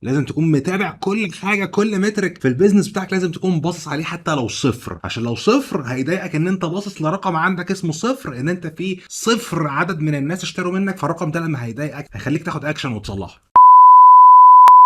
لازم تكون متابع كل حاجه، كل مترك في البيزنس بتاعك لازم تكون باصص عليه حتى لو صفر، عشان لو صفر هيضايقك ان انت باصص لرقم عندك اسمه صفر، ان انت في صفر عدد من الناس اشتروا منك، فالرقم ده لما هيضايقك هيخليك تاخد اكشن وتصلحه.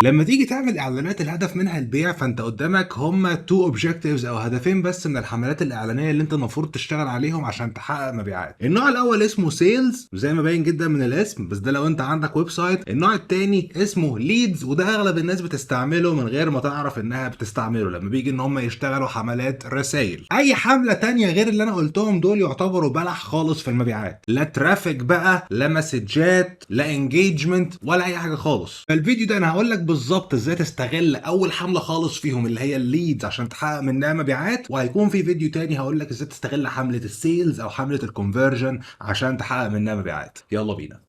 لما تيجي تعمل اعلانات الهدف منها البيع، فانت قدامك هما تو اوبجكتيفز او هدفين بس من الحملات الاعلانيه اللي انت المفروض تشتغل عليهم عشان تحقق مبيعات. النوع الاول اسمه سيلز زي ما باين جدا من الاسم، بس ده لو انت عندك ويب سايت. النوع الثاني اسمه ليدز، وده اغلب الناس بتستعمله من غير ما تعرف انها بتستعمله، لما بيجي ان هم يشتغلوا حملات رسائل. اي حمله تانية غير اللي انا قلتهم دول يعتبروا بلح خالص في المبيعات، لا ترافيك بقى، لا مسجات، لا انجيجمنت، ولا اي حاجه خالص. فالفيديو ده انا هقول لك بالظبط ازاي تستغل اول حمله خالص فيهم اللي هي الليدز عشان تحقق منها مبيعات، وهيكون في فيديو تاني هقول لك ازاي تستغل حمله السيلز او حمله الكونفرجن عشان تحقق منها مبيعات. يلا بينا.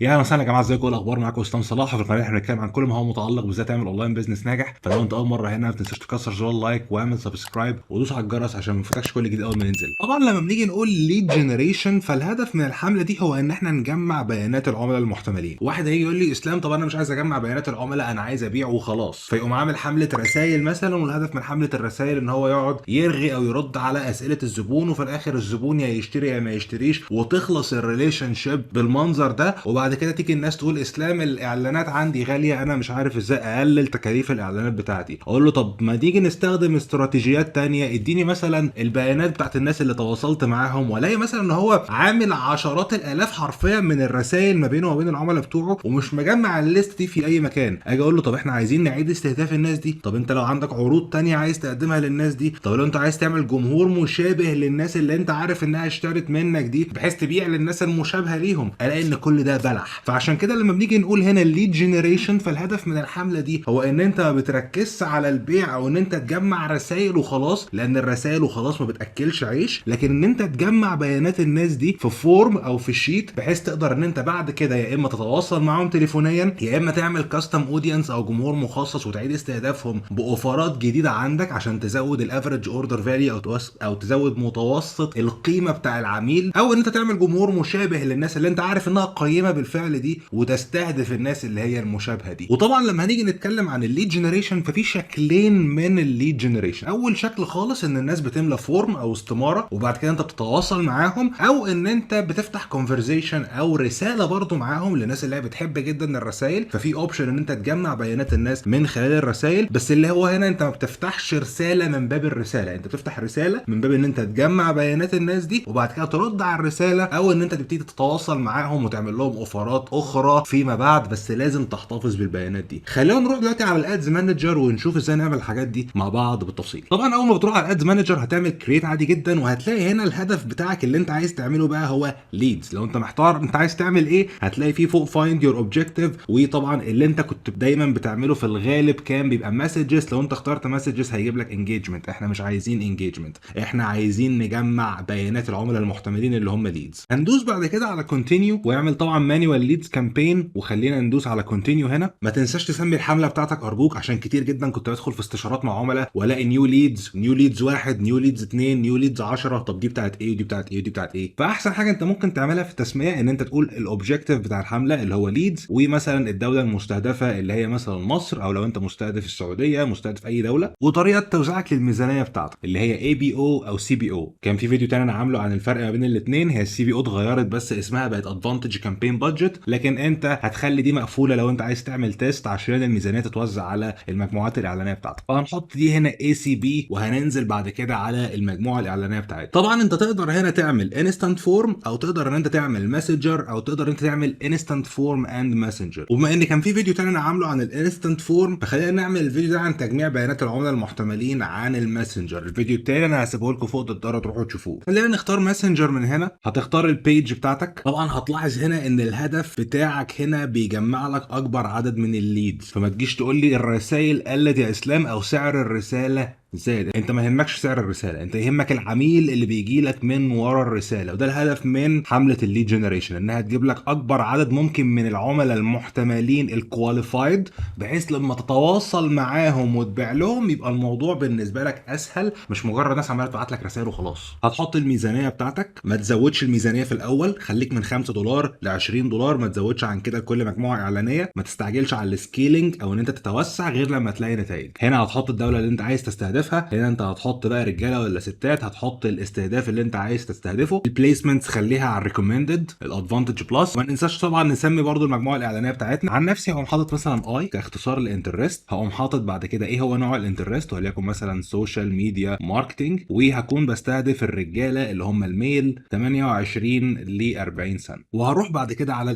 يا مساء يا جماعه، ازيكم؟ ايه الاخبار؟ معاكم اسلام صلاح. في القناه احنا بنتكلم عن كل ما هو متعلق بازاي تعمل اونلاين بزنس ناجح. فلو انت اول مره هنا ما تنساش تكسر زر اللايك واعمل سبسكرايب ودوس على الجرس عشان ما يفوتكش كل جديد اول ما ينزل. طبعا لما بنيجي نقول ليد جنريشن، فالهدف من الحمله دي هو ان احنا نجمع بيانات العملاء المحتملين. واحد هيجي يقول لي اسلام طب انا مش عايز اجمع بيانات العملاء، انا عايز ابيع وخلاص، فيقوم عامل حمله رسائل مثلا، والهدف من حمله الرسائل ان هو يقعد يرغي او يرد على اسئله الزبون، وفي الاخر الزبون يا يشتري يا ما يشتريش، وتخلص الريليشن شيب بالمنظر ده. وبعد كده تيجي الناس تقول اسلام الاعلانات عندي غاليه، انا مش عارف ازاي اقلل تكاليف الاعلانات بتاعتي. اقول له طب ما تيجي نستخدم استراتيجيات تانية، اديني مثلا البيانات بتاعت الناس اللي تواصلت معاهم، والاقي مثلا ان هو عامل عشرات الالاف حرفيا من الرسائل ما بينه وبين العملاء بتوعه، ومش مجمع الليست دي في اي مكان. اجي اقول له طب احنا عايزين نعيد استهداف الناس دي، طب انت لو عندك عروض تانية عايز تقدمها للناس دي، طب لو انت عايز تعمل جمهور مشابه للناس اللي انت عارف انها اشترت منك دي بحيث تبيع للناس المشابهه ليهم، الاقي ان كل ده بلح. فعشان كده لما بنيجي نقول هنا الليد جنريشن، فالهدف من الحمله دي هو ان انت ما بتركزش على البيع او ان انت تجمع رسائل وخلاص، لان الرسائل وخلاص ما بتاكلش عيش، لكن ان انت تجمع بيانات الناس دي في فورم او في شيت، بحيث تقدر ان انت بعد كده يا اما تتواصل معاهم تليفونيا، يا اما تعمل كاستم اودينس او جمهور مخصص وتعيد استهدافهم باوفرات جديده عندك عشان تزود الافريج اوردر فاليو او تزود متوسط القيمه بتاع العميل، او ان انت تعمل جمهور مشابه للناس اللي انت عارف انها قيمه بالفعل دي وتستهدف الناس اللي هي المشابهه دي. وطبعا لما هنيجي نتكلم عن الليد جنريشن، ففي شكلين من الليد جنريشن. اول شكل خالص ان الناس بتملى فورم او استماره وبعد كده انت بتتواصل معاهم، او ان انت بتفتح كونفرزيشن او رساله برضو معاهم للناس اللي هي بتحب جدا الرسائل، ففي اوبشن ان انت تجمع بيانات الناس من خلال الرسائل. بس اللي هو هنا انت ما بتفتحش رساله من باب الرساله، انت بتفتح رساله من باب ان انت تجمع بيانات الناس دي وبعد كده ترد على الرساله، او ان انت تبتدي تتواصل معاهم وتعمل لهم اوفرات اخرى فيما بعد، بس لازم تحتفظ بالبيانات دي. خلينا نروح دلوقتي على الادز مانجر ونشوف ازاي نعمل الحاجات دي مع بعض بالتفصيل. طبعا اول ما بتروح على الادز مانجر هتعمل كرييت عادي جدا، وهتلاقي هنا الهدف بتاعك اللي انت عايز تعمله بقى هو ليدز. لو انت محتار انت عايز تعمل ايه، هتلاقي فيه فوق فايند يور اوبجكتيف، وطبعا اللي انت كنت دايما بتعمله في الغالب كان بيبقى مسجز. لو انت اخترت مسجز هيجيب لك انجيجمنت، احنا مش عايزين انجيجمنت، احنا عايزين نجمع بيانات العملاء المحتملين اللي هم ليدز. هندوس بعد كده على كونتينيو واعمل طبعا مانيوال ليدز كامبين، وخلينا ندوس على كونتينيو هنا. ما تنساش تسمي الحمله بتاعتك ارجوك، عشان كتير جدا كنت بدخل في استشارات مع عملاء والاقي نيو ليدز، نيو ليدز 1، نيو ليدز 2، نيو ليدز 10، طب دي بتاعت ايه ودي بتاعت ايه ودي بتاعت ايه. فاحسن حاجه انت ممكن تعملها في التسميه ان انت تقول الاوبجكتيف بتاع الحمله اللي هو ليدز، ومثلا الدوله المستهدفه اللي هي مثلا مصر، او لو انت مستهدف السعوديه مستهدف اي دوله، وطريقه توزيعك للميزانيه بتاعتك اللي هي اي بي او او سي بي او. كان في فيديو تاني انا عامله عن الفرق ما بين الاثنين، هي السي بي او اتغيرت بس اسمها بقت ادفانتج كامبين بادجت، لكن انت هتخلي دي مقفوله لو انت عايز تعمل تيست عشان الميزانيه تتوزع على المجموعات الاعلانيه بتاعتك. فهنحط دي هنا اي سي بي، وهننزل بعد كده على المجموعه الاعلانيه بتاعتك. طبعا انت تقدر هنا تعمل انستنت فورم، او تقدر ان انت تعمل ماسنجر، او تقدر انت تعمل انستنت فورم اند ماسنجر. وبما ان كان في فيديو تاني انا عامله عن الانستنت فورم، فخلينا نعمل الفيديو ده عن تجميع بيانات العملاء المحتملين عن الماسنجر. الفيديو التاني انا هسيبه لكم فوق تقدروا تروحوا تشوفوه. خلينا نختار ماسنجر من هنا. هتختار البيج بتاعتك. طبعا هتلاحظ هنا ان الهدف بتاعك هنا بيجمع لك اكبر عدد من الليدز، فما تجيش تقول لي الرسائل قلت يا اسلام او سعر الرساله ازاي ده؟ انت ما يهمكش سعر الرساله، انت يهمك العميل اللي بيجي لك من ورا الرساله، وده الهدف من حمله الليد جنريشن، انها تجيب لك اكبر عدد ممكن من العملاء المحتملين الكواليفايد، بحيث لما تتواصل معاهم وتبيع لهم يبقى الموضوع بالنسبه لك اسهل، مش مجرد ناس عماله تبعت لك رسائل وخلاص. هتحط الميزانيه بتاعتك، ما تزودش الميزانيه في الاول، خليك من $5 ل $20، ما تزودش عن كده لكل مجموعه اعلانيه، ما تستعجلش على السكيلينج او ان انت تتوسع غير لما تلاقي نتائج. هنا هتحط الدوله اللي انت عايز تستهدفها، هنا انت هتحط بقى رجاله ولا ستات، هتحط الاستهداف اللي انت عايز تستهدفه، البليسمنتس خليها على الريكومندد، الادفانتج بلس، وما ننساش طبعا نسمي برضو المجموعه الاعلانيه بتاعتنا. عن نفسي هقوم حاطط مثلا اي كاختصار الانترست، هقوم حاطط بعد كده ايه هو نوع الانترست، وليكن مثلا سوشيال ميديا ماركتنج، وهكون بستهدف الرجاله اللي هم الميل 28 ل 40 سنه. وهروح بعد كده على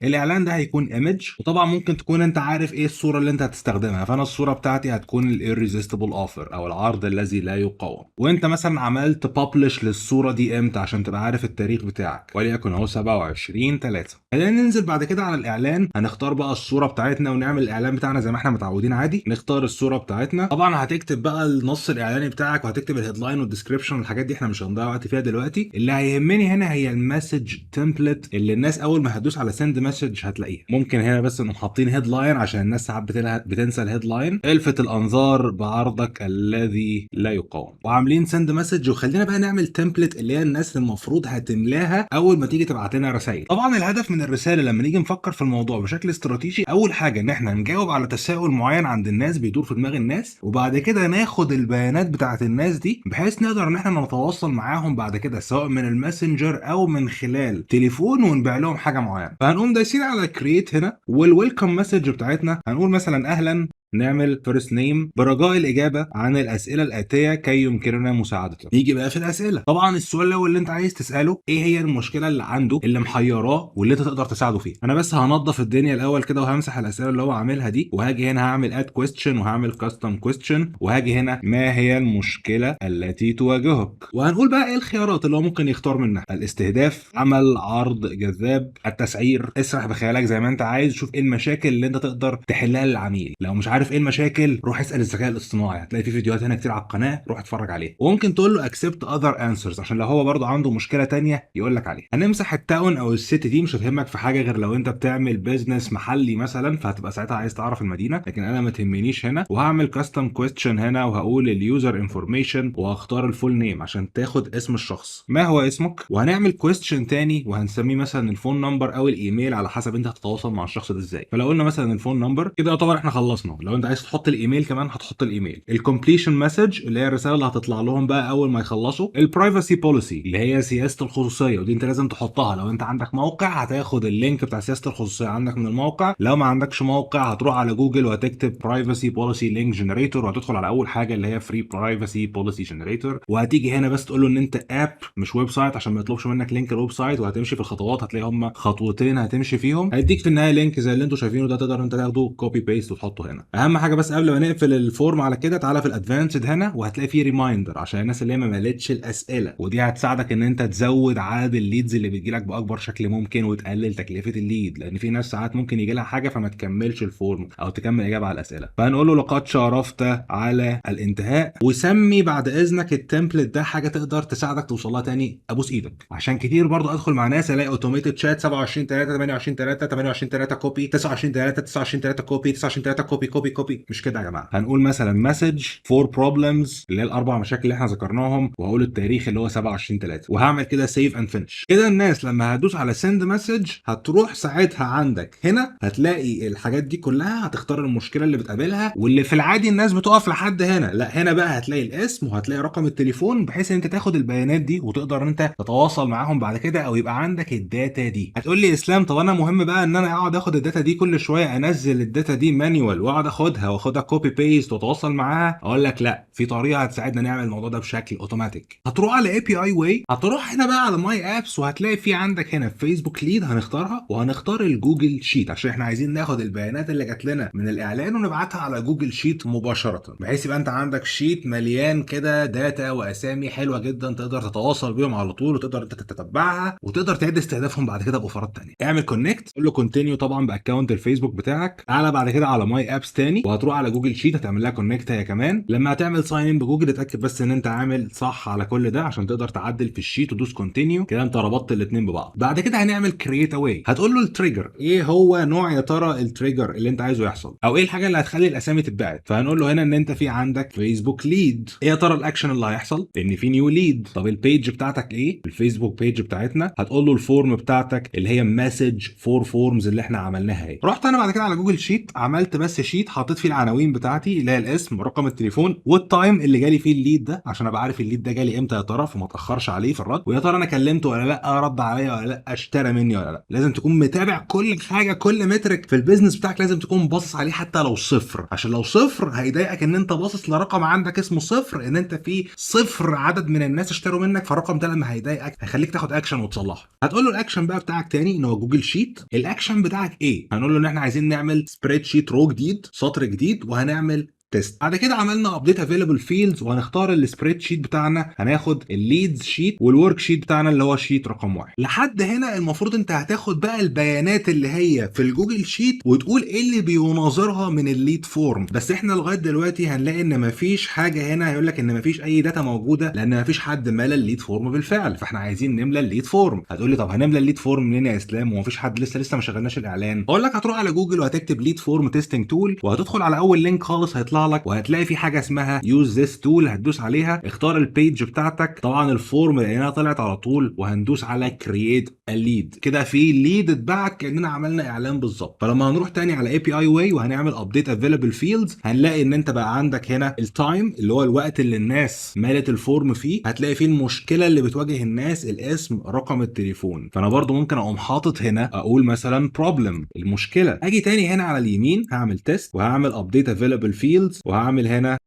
الاعلان ده هيكون ايمج، وطبعا ممكن تكون انت عارف ايه الصوره اللي انت هتستخدمها، فانا الصوره بتاعتي هتكون الirresistible اوفر او العرض الذي لا يقاوم. وانت مثلا عملت ببلش للصوره دي امتى عشان تبقى عارف التاريخ بتاعك، وليكن اهو 27/3. خلينا ننزل بعد كده على الاعلان، هنختار بقى الصوره بتاعتنا ونعمل الاعلان بتاعنا زي ما احنا متعودين عادي. نختار الصوره بتاعتنا، طبعا هتكتب بقى النص الاعلاني بتاعك، وهتكتب الهيدلاين والديسكربشن والحاجات دي احنا مش هنضيع وقت فيها دلوقتي. اللي هيهمني هنا هي المسج تمبلت اللي الناس اول ما هتدوس على سند مسج هتلاقيها. ممكن هنا بس نقوم حاطين هيدلاين عشان الناس ساعات بتنسى الهيدلاين، الفت الانظار بعرضك الذي لا يقاوم، وعاملين سند مسج. وخلينا بقى نعمل تمبلت اللي هي الناس المفروض هتملاها اول ما تيجي تبعت لنا رسائل. طبعا الهدف من الرساله لما نيجي نفكر في الموضوع بشكل استراتيجي، اول حاجه ان احنا نجاوب على تساؤل معين عند الناس بيدور في دماغ الناس، وبعد كده ناخد البيانات بتاعت الناس دي بحيث نقدر ان احنا نتواصل معاهم بعد كده سواء من الماسنجر او من خلال تليفون ونبيع لهم حاجه معينه. فهنقوم دايسين على كرييت هنا، والويلكم مسج بتاعتنا هنقول مثلا اهلا، نعمل فيرست نيم برجاء الاجابه عن الاسئله الاتيه كي يمكننا مساعدتك. يجي بقى في الاسئله، طبعا السؤال الاول اللي انت عايز تساله ايه هي المشكله اللي عنده اللي محيراه واللي انت تقدر تساعده فيها. انا بس هنظف الدنيا الاول كده وهمسح الاسئله اللي هو عاملها دي، وهاجي هنا هعمل اد كويستشن وهعمل كاستم كويستشن، وهاجي هنا ما هي المشكله التي تواجهك، وهنقول بقى ايه الخيارات اللي هو ممكن يختار منها: الاستهداف، عمل عرض جذاب، التسعير. اسرح بخيالك زي ما انت عايز، شوف ايه المشاكل اللي انت تقدر تحلها للعميل. لو مش عارف ايه المشاكل روح اسال الذكاء الاصطناعي، هتلاقي في فيديوهات هنا كتير على القناه، روح اتفرج عليها. وممكن تقول له accept other answers عشان لو هو برضه عنده مشكله تانية يقول لك عليها. هنمسح التاون او السيتي دي، مش هتهمك في حاجه غير لو انت بتعمل بيزنس محلي مثلا، فهتبقى ساعتها عايز تعرف المدينه، لكن انا ما تهمنيش هنا. وهعمل كاستم كويستشن هنا، وهقول اليوزر انفورميشن، وهختار الفول نيم عشان تاخد اسم الشخص. ما هو اسمك؟ وهنعمل كويستشن تاني وهنسميه مثلا الفون نمبر او الايميل على حسب انت هتتواصل مع الشخص ده ازاي. فلو قلنا مثلا الفون نمبر كده يعتبر احنا خلصنا. لو انت عايز تحط الايميل كمان هتحط الايميل. الكومبليشن مسج اللي هي الرساله اللي هتطلع لهم بقى اول ما يخلصوا. البرايفسي بوليسي اللي هي سياسه الخصوصيه، ودي انت لازم تحطها. لو انت عندك موقع هتاخد اللينك بتاع سياسه الخصوصيه عندك من الموقع، لو ما عندكش موقع هتروح على جوجل وهتكتب برايفسي بوليسي لينك جنريتور، وهتدخل على اول حاجه اللي هي فري برايفسي بوليسي جنريتور، وهتيجي هنا بس تقول له ان انت اب مش ويب سايت عشان ما يطلبش منك لينك الويب سايت، وهتمشي في الخطوات هتلاقي هم خطوتين هتمشي فيهم، هيديك في النهايه لينك زي اللي انتوا شايفينه ده، تقدر انت تاخده كوبي بيست وتحطه هنا. اهم حاجه بس قبل ما نقفل الفورم على كده، تعالى في الادفانسد هنا وهتلاقي فيه ريمايندر عشان الناس اللي هي ما ملتش الاسئله، ودي هتساعدك ان انت تزود عدد الليدز اللي بتجيلك باكبر شكل ممكن، وتقلل تكلفه الليد، لان في ناس ساعات ممكن يجي لها حاجه فما تكملش الفورم او تكمل اجابه على الاسئله. فهنقول له لقد شرفت على الانتهاء، وسمي بعد اذنك التمبلت ده حاجه تقدر تساعدك توصلها تاني. ابوس ايدك، عشان كتير برضو ادخل مع ناس الاقي اوتوميتد شات 27/3 28/3 28/3 كوبي 29/3 29/3 كوبي 29/3 كوبي كوبي كوبي. مش كده يا جماعه. هنقول مثلا مسج فور بروبلمز اللي هي الاربع مشاكل اللي احنا ذكرناهم، وهقول التاريخ اللي هو 27/3، وهعمل كده سيف اند فينش. كده الناس لما هتدوس على سند مسج هتروح ساعتها عندك هنا هتلاقي الحاجات دي كلها، هتختار المشكله اللي بتقابلها، واللي في العادي الناس بتقف لحد هنا، لا هنا بقى هتلاقي الاسم وهتلاقي رقم التليفون، بحيث ان انت تاخد البيانات دي وتقدر انت تتواصل معاهم بعد كده، او يبقى عندك الداتا دي. هتقول لي اسلام طب انا مهم بقى ان انا اقعد اخد الداتا دي كل شويه انزل الداتا دي مانيوال واقعد واخدها كوبي بيست واتواصل معاها؟ اقول لك لا، في طريقه هتساعدنا نعمل الموضوع ده بشكل اوتوماتيك. هتروح على اي بي اي واي، هتروح هنا بقى على ماي ابس، وهتلاقي في عندك هنا فيسبوك ليد هنختارها، وهنختار الجوجل شيت عشان احنا عايزين ناخد البيانات اللي جات لنا من الاعلان ونبعتها على جوجل شيت مباشره، بحيث يبقى انت عندك شيت مليان كده داتا واسامي حلوه جدا تقدر تتواصل بيهم على طول، وتقدر انت تتبعها وتقدر تعد استهدافهم بعد كده باوفرات ثانيه. اعمل كونكت، قول له كونتينيو طبعا باكونت الفيسبوك بتاعك. تعالى بعد كده على ماي ابس تاني وهتروح على جوجل شيت هتعمل لها كونكت هي كمان. لما هتعمل ساين ان بجوجل اتاكد بس ان انت عامل صح على كل ده عشان تقدر تعدل في الشيت ودوس كونتينيو كده انت ربطت الاثنين ببعض. بعد كده هنعمل كرييت اواي، هتقول له التريجر ايه هو نوع يا ترى التريجر اللي انت عايزه يحصل او ايه الحاجه اللي هتخلي الاسامي تتبعت. فهنقول له هنا ان انت في عندك فيسبوك ليد، ايه يا ترى الاكشن اللي هيحصل؟ ان في نيو ليد. طب البيج بتاعتك ايه؟ الفيسبوك بيج بتاعتنا هتقول له الفورم بتاعتك اللي هي مسج فور فورمز اللي احنا عملناها اهي. رحت انا بعد كده على جوجل شيت عملت بس شيت حطيت فيه العناوين بتاعتي اللي هي الاسم رقم التليفون والتايم اللي جالي فيه الليد ده عشان ابقى عارف الليد ده جالي امتى يا ترى فما اتاخرش عليه في الرد، ويا ترى انا كلمته ولا لا، رد عليا ولا لا، اشترى مني ولا لا. لازم تكون متابع كل حاجه، كل مترك في البيزنس بتاعك لازم تكون باصص عليه حتى لو صفر، عشان لو صفر هيضايقك ان انت باصص لرقم عندك اسمه صفر ان انت في صفر عدد من الناس اشتروا منك، فالرقم ده لما هيضايقك هيخليك تاخد اكشن وتصلحه. هتقول له الاكشن بقى بتاعك تاني ان هو جوجل شيت. الاكشن بتاعك ايه؟ هنقول له ان احنا عايزين نعمل سبريد شيت رو جديد سطر جديد وهنعمل تيست. بعد كده عملنا ابديت افيلبل فيلدز وهنختار السبريد شيت بتاعنا، هناخد الليدز شيت والورك شيت بتاعنا اللي هو شيت رقم 1. لحد هنا المفروض انت هتاخد بقى البيانات اللي هي في الجوجل شيت وتقول ايه اللي بيناظرها من الليد فورم. بس احنا لغايه دلوقتي هنلاقي ان مفيش حاجه هنا، هيقول لك ان مفيش اي داتا موجوده لان مفيش حد مالى الليد فورم بالفعل، فاحنا عايزين نملى الليد فورم. هتقول لي طب هنملى الليد فورم منين يا اسلام ومفيش حد لسه ما شغلناش الاعلان؟ اقول لك هتروح على جوجل وهتكتب ليد فورم تيستنج تول وهتدخل على اول لينك خالص هيطلع لك وهتلاقي في حاجه اسمها يوز ذس تول، هتدوس عليها اختار البيج بتاعتك. طبعا الفورم لقيناها طلعت على طول وهندوس على كرييت ا ليد، كده في ليد اتبعت كاننا عملنا اعلان بالظبط. فلما هنروح تاني على اي بي اي واي وهنعمل ابديت افيلبل فيلدز هنلاقي ان انت بقى عندك هنا التايم اللي هو الوقت اللي الناس مالت الفورم فيه، هتلاقي فيه المشكله اللي بتواجه الناس الاسم رقم التليفون. فانا برضو ممكن اقوم حاطط هنا اقول مثلا بروبلم المشكله. اجي تاني هنا على اليمين هعمل تيست وهعمل ابديت افيلبل فيلدز وهعمل هنا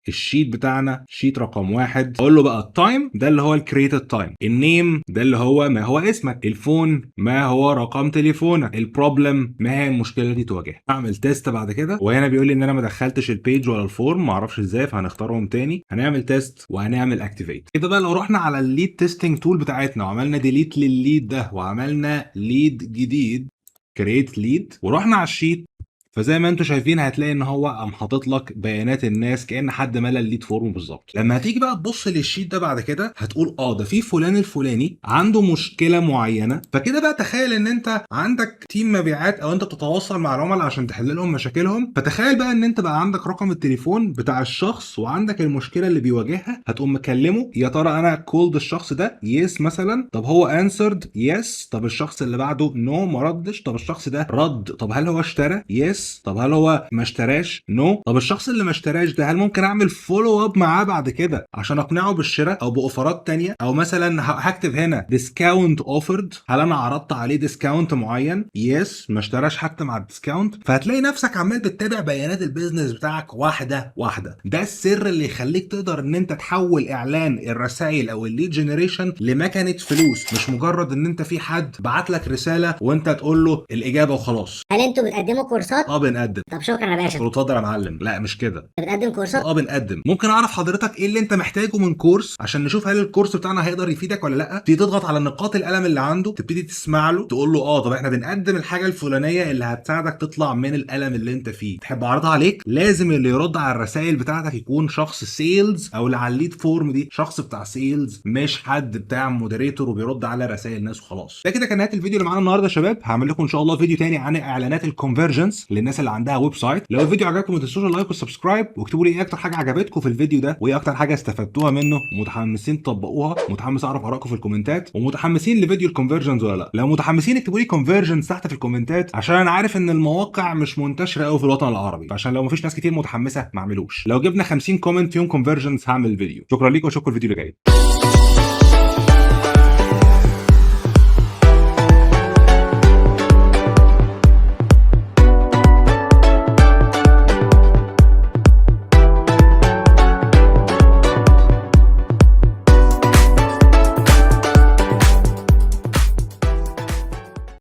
الشيت بتاعنا شيت رقم 1. اقول له بقى التايم ده اللي هو الكرييتد تايم، النيم ده اللي هو ما هو اسمك، الفون ما هو رقم تليفونك، البروبلم ما هي المشكله دي تواجهها. اعمل تيست بعد كده وهنا بيقول لي ان انا ما دخلتش البيج ولا الفورم ما اعرفش ازاي، فهنختارهم تاني هنعمل تيست وهنعمل اكتيفيت. كده بقى لو رحنا على الليد تيستنج تول بتاعتنا وعملنا ديليت للليد ده وعملنا ليد جديد كرييت ليد ورحنا على الشيت، فزي ما انتم شايفين هتلاقي ان هو قام حاطط لك بيانات الناس كأن حد ملى الليد فورم بالظبط. لما هتيجي بقى تبص للشيت ده بعد كده هتقول ده في فلان الفلاني عنده مشكله معينه. فكده بقى تخيل ان انت عندك تيم مبيعات او انت بتتواصل مع العملاء عشان تحل لهم مشاكلهم، فتخيل بقى ان انت بقى عندك رقم التليفون بتاع الشخص وعندك المشكله اللي بيواجهها، هتقوم مكلمه يا ترى انا كولد الشخص ده يس مثلا، طب هو انسرد يس، طب الشخص اللي بعده نو ما ردش، طب الشخص ده رد، طب هل هو اشترى يس، طب هل هو ما اشتراش نو، طب الشخص اللي ما اشتراش ده هل ممكن اعمل فولو اب معاه بعد كده عشان اقنعه بالشراء او باوفرات تانية، او مثلا هكتب هنا ديسكاونت اوفرد، هل انا عرضت عليه ديسكاونت معين يس ما اشتراش حتى مع الديسكاونت. فهتلاقي نفسك عمال بتتابع بيانات البيزنس بتاعك واحده واحده. ده السر اللي يخليك تقدر ان انت تحول اعلان الرسائل او الليد جنريشن لمكنه فلوس، مش مجرد ان انت في حد بعت لك رساله وانت تقول له الاجابه وخلاص. هل انتوا بتقدموا كورسات؟ بنقدم. طب شكرا يا باشا. اتفضل يا معلم. لا مش كده. بتقدم كورسات؟ بنقدم. ممكن اعرف حضرتك ايه اللي انت محتاجه من كورس عشان نشوف هل الكورس بتاعنا هيقدر يفيدك ولا لا. تيجي تضغط على نقاط القلم اللي عنده تبتدي تسمع له تقول له طب احنا بنقدم الحاجه الفلانيه اللي هتساعدك تطلع من الالم اللي انت فيه، تحب اعرضها عليك؟ لازم اللي يرد على الرسائل بتاعتك يكون شخص سيلز، او اللي على الليد فورم دي شخص بتاع سيلز مش حد بتاع مودريتور وبيرد على رسائل ناس وخلاص. ده كده كان نهايه الفيديو اللي معانا النهارده يا شباب. هعمل لكم ان شاء الله فيديو تاني عن اعلانات الكونفرجنس للناس اللي عندها ويب سايت. لو الفيديو عجبكم ما تنسوش اللايك والسبسكرايب واكتبوا لي ايه اكتر حاجه عجبتكم في الفيديو ده وايه اكتر حاجه استفدتوها منه ومتحمسين تطبقوها، متحمس اعرف ارائكم في الكومنتات، ومتحمسين لفيديو الكونفرجنز ولا لا. لو متحمسين اكتبوا لي كونفرجنز تحت في الكومنتات عشان انا عارف ان المواقع مش منتشره قوي في الوطن العربي، فعشان لو مفيش ناس كتير متحمسه ما اعملوش. لو جبنا 50 كومنت فيهم كونفرجنز هعمل فيديو. شكرا ليكم واشوفكم الفيديو اللي جاي.